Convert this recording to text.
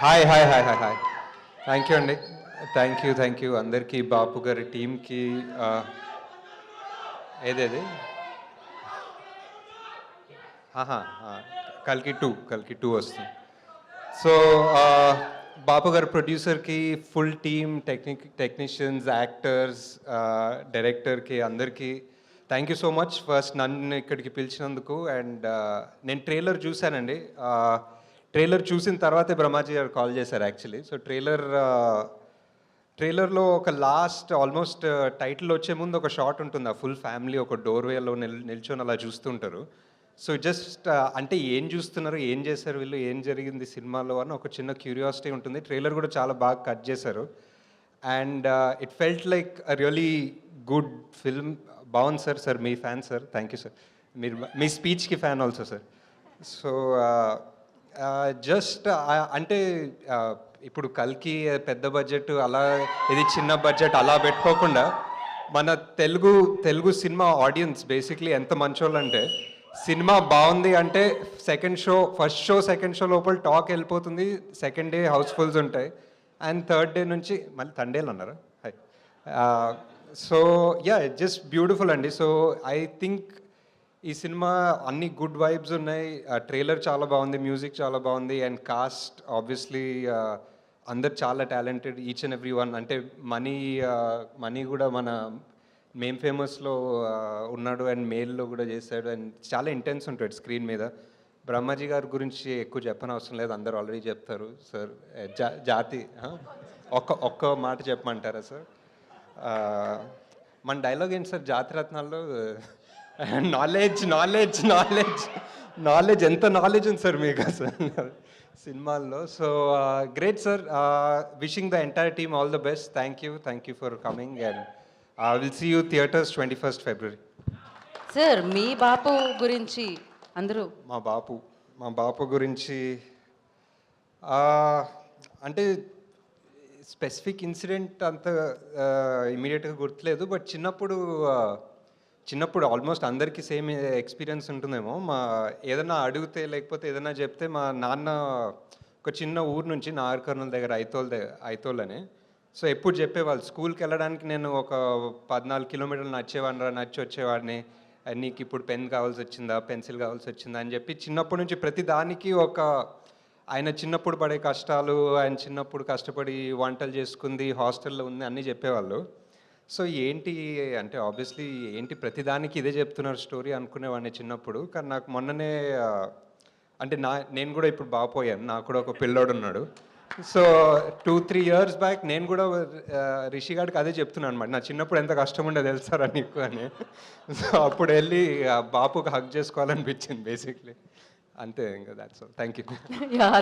Hi hi hi hi hi thank you అండి. Thank you అందరికీ, బాపు గారి టీంకి. ఏదేది ఆహా, కల్కి టూ వస్తుంది. సో బాపు గారు ప్రొడ్యూసర్కి, ఫుల్ టీమ్, టెక్నీషియన్స్, యాక్టర్స్, డైరెక్టర్కి అందరికీ thank you so much. First నన్ను ఇక్కడికి పిలిచినందుకు. అండ్ నేను ట్రైలర్ చూశానండి. ట్రైలర్ చూసిన తర్వాతే బ్రహ్మాజీ గారు కాల్ చేశారు యాక్చువల్లీ. సో ట్రైలర్లో ఒక లాస్ట్ ఆల్మోస్ట్ టైటిల్ వచ్చే ముందు ఒక షాట్ ఉంటుంది. ఆ ఫుల్ ఫ్యామిలీ ఒక డోర్వేలో నిల్చొని అలా చూస్తుంటారు. సో జస్ట్ అంటే ఏం చూస్తున్నారు, ఏం చేశారు వీళ్ళు, ఏం జరిగింది సినిమాలో అని ఒక చిన్న క్యూరియాసిటీ ఉంటుంది. ట్రైలర్ కూడా చాలా బాగా కట్ చేశారు. And it felt like a really good film. బాగుంది సార్ మీ fan sir. Thank you sir. మీరు మీ స్పీచ్కి fan also sir. So just అంటే ఇప్పుడు కల్కి పెద్ద బడ్జెట్ అలా, ఇది చిన్న బడ్జెట్ అలా పెట్టుకోకుండా మన తెలుగు సినిమా ఆడియన్స్ బేసిక్లీ ఎంత మంచోళ్ళు అంటే, సినిమా బాగుంది అంటే ఫస్ట్ షో సెకండ్ షో లోపల టాక్ వెళ్ళిపోతుంది. సెకండ్ డే హౌస్ఫుల్స్ ఉంటాయి. అండ్ థర్డ్ డే నుంచి మళ్ళీ తండేలు అన్నారు. High so yeah, just beautiful అండి. సో ఐ థింక్ ఈ సినిమా అన్ని గుడ్ వైబ్స్ ఉన్నాయి. ట్రైలర్ చాలా బాగుంది, మ్యూజిక్ చాలా బాగుంది. అండ్ కాస్ట్ ఆబ్వియస్లీ అందరు చాలా talented, each and every one. అంటే మనీ కూడా మన మేమ్ ఫేమస్లో ఉన్నాడు, అండ్ మేల్లో కూడా చేశాడు. అండ్ చాలా ఇంటెన్స్ ఉంటాడు స్క్రీన్ మీద. బ్రహ్మాజీ గారి గురించి ఎక్కువ చెప్పనవసరం లేదు, అందరూ ఆల్రెడీ చెప్తారు. సార్ జాతి ఒక్క మాట చెప్పమంటారా సార్? మన డైలాగ్ ఏంటి సార్ జాతిరత్నాల్లో? నాలెడ్జ్ ఎంత నాలెడ్జ్ ఉంది సార్ మీకు అసలు సినిమాల్లో. So great sir. Wishing the entire team all the best. Thank you for coming. And will see you theatres 21st February. Sir మీ బాపు గురించి అందరూ మా బాపు గురించి అంటే స్పెసిఫిక్ ఇన్సిడెంట్ అంత ఇమీడియట్గా గుర్తులేదు. బట్ చిన్నప్పుడు ఆల్మోస్ట్ అందరికీ సేమ్ ఎక్స్పీరియన్స్ ఉంటుందేమో. ఏదైనా అడిగితే లేకపోతే ఏదైనా చెప్తే, మా నాన్న ఒక చిన్న ఊరు నుంచి నాగర్కర్నూల్ దగ్గర ఐతోల్ అని. సో ఎప్పుడు చెప్పేవాళ్ళు, స్కూల్కి వెళ్ళడానికి నేను ఒక 14 కిలోమీటర్లు నడిచి వచ్చేవాడిని. నీకు ఇప్పుడు పెన్ కావాల్సి వచ్చిందా, పెన్సిల్ కావాల్సి వచ్చిందా అని చెప్పి చిన్నప్పటి నుంచి ప్రతి దానికి ఆయన చిన్నప్పుడు పడే కష్టాలు, ఆయన చిన్నప్పుడు కష్టపడి వంటలు చేసుకుంది, హాస్టల్లో ఉంది, అన్నీ చెప్పేవాళ్ళు. సో ఏంటి అంటే ఆబ్వియస్లీ ఏంటి ప్రతిదానికి ఇదే చెప్తున్నారు స్టోరీ అనుకునేవాడిని చిన్నప్పుడు. కానీ నాకు మొన్ననే అంటే నేను కూడా ఇప్పుడు బాపోయాను, నాకు కూడా ఒక పిల్లోడు ఉన్నాడు. సో 2-3 years బ్యాక్ నేను కూడా రిషి గారికి అదే చెప్తున్నాను అనమాట. నా చిన్నప్పుడు ఎంత కష్టం ఉండేది తెలుసారా నీకు అని. సో అప్పుడు వెళ్ళి బాపుకి హక్ చేసుకోవాలనిపించింది బేసిక్లీ. అంతే ఇంకా. That's all. Thank you.